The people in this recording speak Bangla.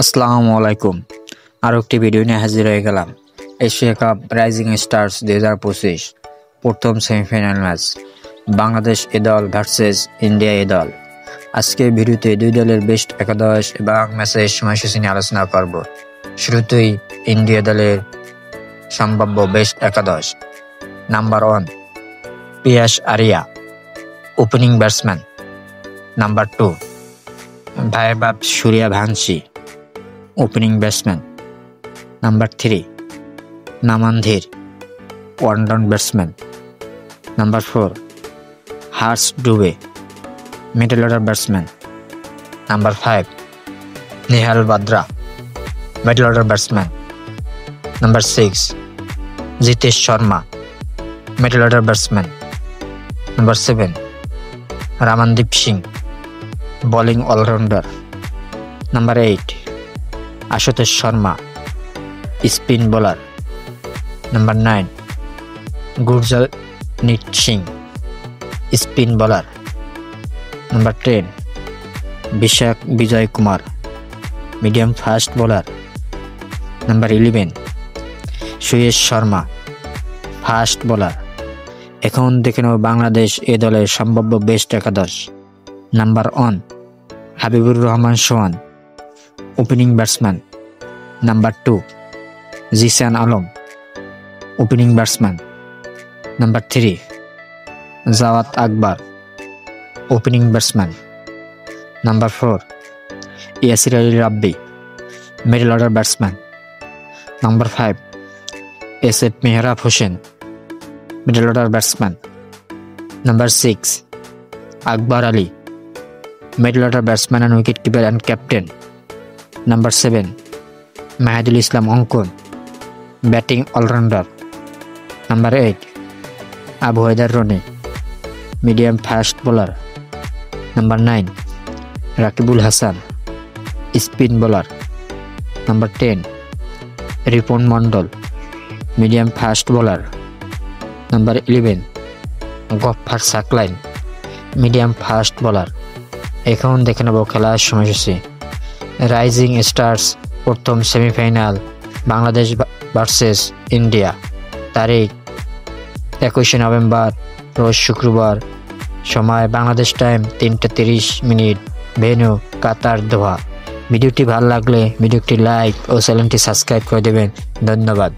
আসসালামু আলাইকুম। আরও একটি ভিডিও নিয়ে হাজির হয়ে গেলাম। এশিয়া কাপ রাইজিং স্টার্স 2025 প্রথম সেমিফাইনাল ম্যাচ বাংলাদেশ এ দল ভার্সেস ইন্ডিয়া এ দল। আজকে ভিডিওতে দুই দলের বেস্ট একাদশ এবং ম্যাচের সময়সূচি নিয়ে আলোচনা করব। শুরুতেই ইন্ডিয়া দলের সম্ভাব্য বেস্ট একাদশ। নাম্বার 1 পিয়াস area, opening batsman. Number 2 ভাইবাব Suryavanshi, opening batsman. Number 3 নামানধীর, one-down batsman. Number 4 Harsh ডুবে, middle order batsman. Number 5 Nehal বাদ্রা, middle order batsman. Number 6 Jitesh Sharma, middle order batsman. Number 7 Ramandeep Singh, bowling allrounder. Number 8 Ashutosh Sharma, spin bowler. Number 9 গুরজলনীত Singh, spin bowler. Number 10 Bishakh বিজয় Kumar, medium fast bowler. Number 11 Suyash Sharma, fast bowler. এখন দেখে নেব বাংলাদেশ এ দলের সম্ভাব্য বেস্ট একাদশ। Number 1 Habibur Rahman Sohan, opening batsman. Number 2 Zisan Alam, opening batsman. Number 3 Jawad Akbar, opening batsman. Number 4 Yasir Ali Rabbi, middle order batsman. Number 5 SF Mehrob Hossain, middle order batsman. Number 6 Akbar Ali, middle order batsman and wicketkeeper and captain. Number 7 Mahidul Islam Ankon, batting allrounder. Number 8 Abu Haider Roni, medium fast bowler. Number 9 Rakibul Hasan, spin bowler. Number 10 Ripon Mondol, medium fast bowler. Number 11 Gaffar Saklain, medium fast bowler. এখন দেখে নেব খেলার সময়সূচি। রাইজিং স্টার্স প্রথম সেমিফাইনাল বাংলাদেশ ভার্সেস ইন্ডিয়া। তারিখ 21 নভেম্বর, রোজ শুক্রবার। সময় Bangladesh time 3:30। Venue Qatar, Doha. ভিডিওটি ভালো লাগলে ভিডিওটি লাইক ও চ্যানেলটি সাবস্ক্রাইব করে দেবেন। ধন্যবাদ।